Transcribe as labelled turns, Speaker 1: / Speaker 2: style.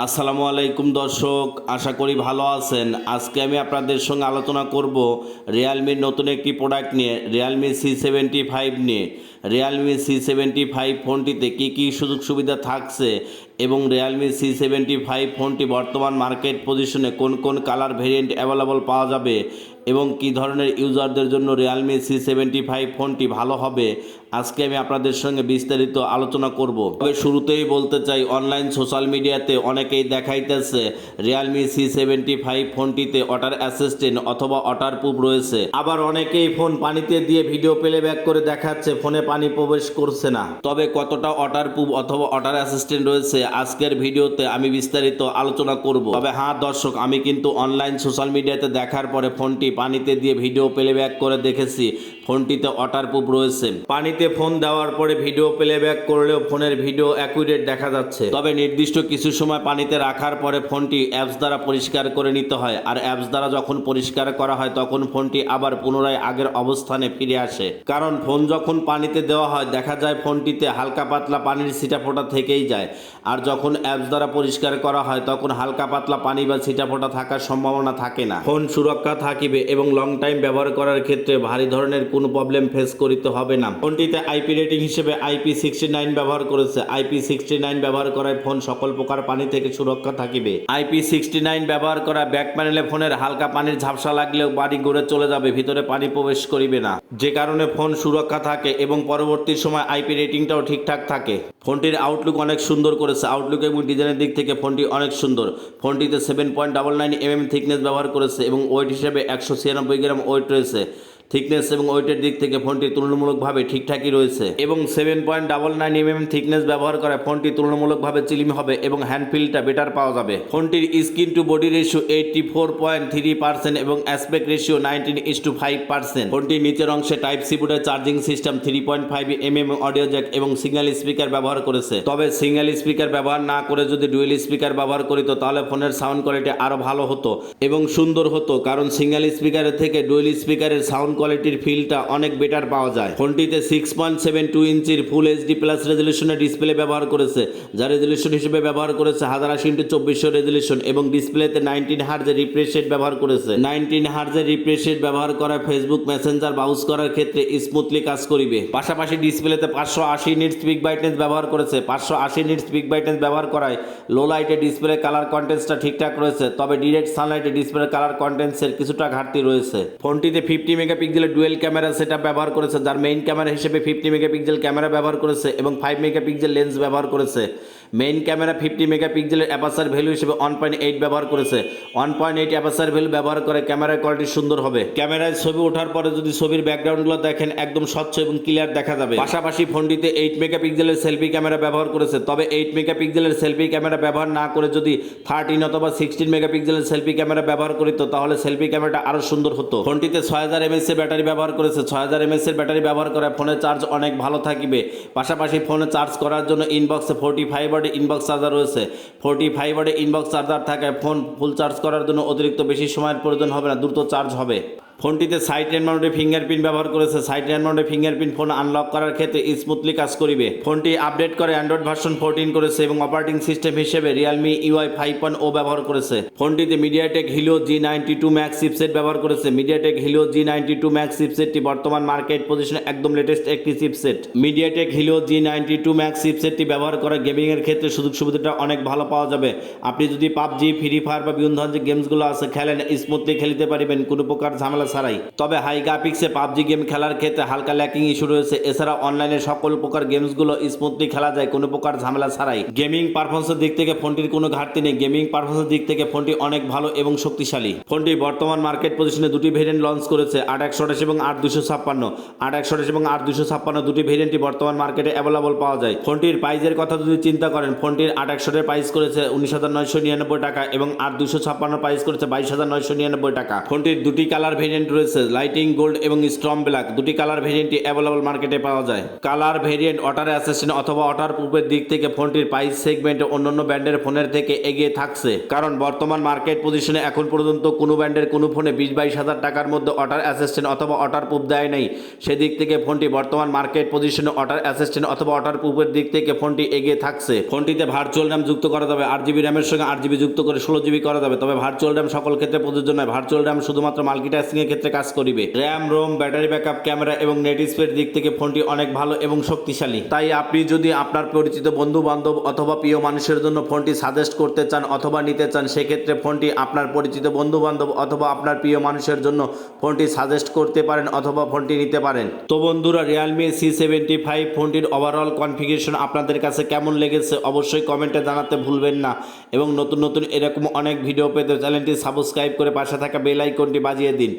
Speaker 1: আসসালামু আলাইকুম দর্শক, আশা করি ভালো আছেন। আজকে আমি আপনাদের সঙ্গে আলোচনা করব রিয়েলমির নতুন একটি প্রোডাক্ট নিয়ে, রিয়েলমি C75 নিয়ে। রিয়েলমি C75 ফোনটিতে কী কী সুযোগ সুবিধা থাকছে এবং রিয়েলমি C75 ফোনটি বর্তমান মার্কেট পজিশনে কোন কোন কালার ভেরিয়েন্ট অ্যাভেলেবল পাওয়া যাবে এবং কী ধরনের ইউজারদের জন্য রিয়েলমি C75 ফোনটি ভালো হবে, আজকে আমি আপনাদের সঙ্গে বিস্তারিত আলোচনা করব। তবে শুরুতেই বলতে চাই, অনলাইন সোশ্যাল মিডিয়াতে অনেকেই দেখাইতেছে রিয়েলমি C75 ফোনটিতে ওয়াটার অ্যাসিস্ট্যান্ট অথবা ওয়াটার প্রুফ রয়েছে। আবার অনেকেই ফোন পানিতে দিয়ে ভিডিও প্লেব্যাক করে দেখাচ্ছে ফোনে পানি প্রবেশ করছে না। তবে কতটা ওয়াটার প্রুফ অথবা ওয়াটার অ্যাসিস্ট্যান্ট রয়েছে আজকের ভিডিওতে আমি বিস্তারিত আলোচনা করব। তবে হ্যাঁ দর্শক, আমি কিন্তু অনলাইন সোশ্যাল মিডিয়াতে দেখার পরে ফোনটি পানিতে দিয়ে ভিডিও প্লেব্যাক করে দেখেছি, ফোনটিতে ওয়াটার প্রুফ রয়েছে। পানিতে ফোন দেওয়ার পরে ভিডিও প্লেব্যাক করলেও ফোনের ভিডিও অ্যাকুরেট দেখা যাচ্ছে। তবে নির্দিষ্ট কিছু সময় পানিতে রাখার পরে ফোনটি অ্যাপস দ্বারা পরিষ্কার করে নিতে হয়, আর অ্যাপস দ্বারা যখন পরিষ্কার করা হয় তখন ফোনটি আবার পুনরায় আগের অবস্থানে ফিরে আসে। কারণ ফোন যখন পানিতে দেওয়া হয় দেখা যায় ফোনটিতে হালকা পাতলা পানির ছিটাফোঁটা থেকেই যায়, আর যখন অ্যাপস দ্বারা পরিষ্কার করা হয় তখন হালকা পাতলা পানি বা ছিটাফোঁটা থাকার সম্ভাবনা থাকে না। ফোন সুরক্ষা থাকিবে এবং লং টাইম ব্যবহার করার ক্ষেত্রে ভারী ধরনের কোনো প্রবলেম ফেস করিতে হবে না। ফোনটিতে আইপি রেটিং হিসেবে IP69 ব্যবহার করেছে। IP69 ব্যবহার করায় ফোন সকল প্রকার পানি থেকে সুরক্ষা থাকিবে। IP69 ব্যবহার করা ব্যাক প্যানেলে ফোনের হালকা পানির ঝাপসা লাগলেও বাড়ি গড়ে চলে যাবে, ভিতরে পানি প্রবেশ করিবে না, যে কারণে ফোন সুরক্ষা থাকে এবং পরবর্তী সময় আইপি রেটিংটাও ঠিকঠাক থাকে। ফোনটির আউটলুক অনেক সুন্দর করেছে। আউটলুক এবং ডিজাইনের দিক থেকে ফোনটি অনেক সুন্দর। ফোনটিতে 7.99 থিকনেস ব্যবহার করেছে এবং ওয়েট হিসেবে 196 গ্রাম ওয়েট রয়েছে। থিকনেস এবং ওয়েটের দিক থেকে ফোনটি তুলনামূলকভাবে ঠিকঠাকই রয়েছে এবং 7.99 থিকনেস ব্যবহার করায় ফোনটি তুলনামূলকভাবে চিলিম হবে এবং হ্যান্ডফিলটা বেটার পাওয়া যাবে। ফোনটির স্ক্রিন টু বডি রেশিও 84.3% এবং অ্যাসপেক্ট রেশিও 19:5%। ফোনটির নিচের অংশে টাইপ সি পোর্টের charging system, 3.5mm audio Jack এবং সিঙ্গেল স্পিকার ব্যবহার করেছে। তবে সিঙ্গেল স্পিকার ব্যবহার না করে যদি ডুয়েল স্পিকার ব্যবহার করিত তাহলে ফোনের সাউন্ড কোয়ালিটি আরও ভালো হতো এবং সুন্দর হতো, কারণ সিঙ্গেল স্পিকারের থেকে ডুয়েল স্পিকারের সাউন্ড কোয়ালিটির ফিলটা অনেক বেটার পাওয়া যায়। ফোনটিতে 6.72 ইঞ্চির ফুল HD প্লাস রেজলিউশনের ডিসপ্লে ব্যবহার করেছে, যা রেজলিউশন হিসেবে ব্যবহার করেছে 1080x2400 রেজলিউশন এবং ডিসপ্লেতে 19 হার্জের রিফ্রেশ রেট ব্যবহার করেছে। 19 হার্জের রিফ্রেশ রেট ব্যবহার করা ফেসবুক মেসেঞ্জার ব্রাউজ করার ক্ষেত্রে স্মুথলি কাজ করিবে। পাশাপাশি ডিসপ্লেতে 580 নিটস পিক ব্রাইটনেস ব্যবহার করেছে। 580 নিটস পিক ব্রাইটনেস ব্যবহার করায় লো লাইটে ডিসপ্লে কালার কন্টেন্টসটা ঠিকঠাক রয়েছে, তবে ডিরেক্ট সানলাইটে ডিসপ্লে কালার কন্টেন্টসের কিছুটা ঘাটতি রয়েছে। ফোনটিতে 50 মেগাপিক্সেলের ডুয়েল ক্যামেরা সেটআপ ব্যবহার করেছে, যার মেইন ক্যামেরা হিসেবে 50 মেগাপিক্সেল ক্যামেরা ব্যবহার করেছে এবং 5 মেগাপিক্সেল লেন্স ব্যবহার করেছে। মেইন ক্যামেরা 50 মেগাপিক্সেলের অ্যাপারচার ভ্যালু হিসেবে 1.8 ব্যবহার করেছে। 1.8 অ্যাপারচার ভ্যালু ব্যবহার করে ক্যামেরার কোয়ালিটি সুন্দর হবে। ক্যামেরায় ছবি ওঠার পরে যদি ছবির ব্যাকগ্রাউন্ডগুলো দেখেন একদম স্বচ্ছ এবং ক্লিয়ার দেখা যাবে। পাশাপাশি ফোনটিতে 8 মেগাপিক্সেলের সেলফি ক্যামেরা ব্যবহার করেছে। তবে 8 মেগাপিক্সেলের সেলফি ক্যামেরা ব্যবহার না করে যদি 13 অথবা 16 মেগাপিক্সেলের সেলফি ক্যামেরা ব্যবহার করিত তাহলে সেলফি ক্যামেরাটা আরও সুন্দর হতো। ফোনটিতে 6000 mAh এর ব্যাটারি ব্যবহার করেছে। 6000 mAh এর ব্যাটারি ব্যবহার করে ফোনের চার্জ অনেক ভালো থাকিবে। পাশাপাশি ফোনে চার্জ করার জন্য ইনবক্সে 45 ওয়াটের ইনবক্স চার্জার রয়েছে। 45 ওয়াটের ইনবক্স চার্জার থাকায় ফোন ফুল চার্জ করার জন্য অতিরিক্ত বেশি সময়ের প্রয়োজন হবে না, দ্রুত চার্জ হবে। ফোনটিতে সাইড মাউন্টেড ফিঙ্গারপ্রিন্ট ব্যবহার করেছে। Side mounted fingerprint phone unlock করার ক্ষেত্রে স্মুথলি কাজ করিবে। ফোনটি আপডেট করে অ্যান্ড্রয়েড ভার্সন 14 করেছে এবং অপারেটিং সিস্টেম হিসেবে রিয়েলমি UI 5.0 ব্যবহার করেছে। ফোনটিতে MediaTek Helio G92 max chipset ব্যবহার করেছে। মিডিয়াটেক হিলিও G92 ম্যাক্স চিপসেটটি বর্তমান মার্কেট পজিশনে একদম লেটেস্ট একটি chipset. MediaTek Helio G92 Max চিপসেটটি ব্যবহার করে গেমিংয়ের ক্ষেত্রে সুযোগ সুবিধাটা অনেক ভালো পাওয়া যাবে। আপনি যদি পাবজি, ফ্রি ফায়ার বা বিভিন্ন ধরনের যে গেমসগুলো আছে খেলেন, স্মুথলি খেলতে পারবেন কোনো প্রকার ঝামেলা ছাড়াই। তবে হাই গ্রাফিক্সে পাবজি গেম খেলার ক্ষেত্রে হালকা ল্যাকিং ইস্যু রয়েছে। এছাড়া অনলাইনে সকল প্রকার গেমসগুলো স্মুথলি খেলা যায় কোনো প্রকার ঝামেলা ছাড়াই। গেমিং পারফরমেন্সের দিক থেকে ফোনটির কোনো ঘাটতি নেই। গেমিং পারফরমেন্সের দিক থেকে ফোনটি অনেক ভালো এবং শক্তিশালী। ফোনটি বর্তমান মার্কেট পজিশনে দুটি ভেরিয়েন্ট লঞ্চ করেছে, 8128 এবং 8256। 8128 এবং 8256 দুটি ভেরিয়েন্টই বর্তমান মার্কেটে অ্যাভেলেবল পাওয়া যায়। ফোনটির প্রাইসের কথা যদি চিন্তা করেন, ফোনটির 8128 প্রাইস করেছে 19,999 টাকা এবং 8256 প্রাইস করেছে 22,999 টাকা। ফোনটির দুটি কালার ভেরিয়েন্ট ভেরিয়েন্ট রয়েছে লাইটিং গোল্ড এবং স্ট্রং ব্ল্যাক। দুটি কালার ভেরিয়েন্টই অ্যাভেলেবল মার্কেটে পাওয়া যায়। কালার ভেরিয়েন্ট ওয়াটার অ্যাসিস্ট্যান্ট অথবা ওয়াটার প্রুফের দিক থেকে ফোনটির প্রাইস সেগমেন্টে অন্যান্য ব্র্যান্ডের ফোনের থেকে এগিয়ে থাকছে, কারণ বর্তমান মার্কেট পজিশনে এখন পর্যন্ত কোনো ব্র্যান্ডের কোনো ফোনে 20-22 হাজার টাকার মধ্যে ওয়াটার অ্যাসিস্ট্যান্ট অথবা ওয়াটার প্রুফ দেয় নাই। সেদিক থেকে ফোনটি বর্তমান মার্কেট পজিশনে ওয়াটার অ্যাসিস্ট্যান্ট অথবা ওয়াটার প্রুফের দিক থেকে ফোনটি এগিয়ে থাকছে। ফোনটিতে ভার্চুয়াল র্যাম যুক্ত করা যাবে, 8GB র্যামের সঙ্গে 8GB যুক্ত করে 16GB করা যাবে। তবে ভার্চুয়াল র্যাম সকল ক্ষেত্রে প্রযোজ্য নয়, ভার্চুয়াল র্যাম শুধুমাত্র মাল্টিটাস্কিং এর ক্ষেত্রে কাজ করিবে। RAM, ROM, battery backup, camera এবং নেট স্পিড দিক থেকে ফোনটি অনেক ভালো এবং শক্তিশালী। তাই আপনি যদি আপনার পরিচিত বন্ধু বান্ধব অথবা প্রিয় মানুষের জন্য ফোনটি সাজেস্ট করতে চান অথবা নিতে চান, সেক্ষেত্রে ফোনটি আপনার পরিচিত বন্ধু বান্ধব অথবা আপনার প্রিয় মানুষের জন্য ফোনটি সাজেস্ট করতে পারেন অথবা ফোনটি নিতে পারেন। তো বন্ধুরা, রিয়েলমি C75 ফোনটির ওভারঅল কনফিগারেশন আপনাদের কাছে কেমন লেগেছে অবশ্যই কমেন্টে জানাতে ভুলবেন না, এবং নতুন নতুন এরকম অনেক ভিডিও পেতে চ্যানেলটি সাবস্ক্রাইব করে পাশে থাকা বেল আইকনটি বাজিয়ে দিন।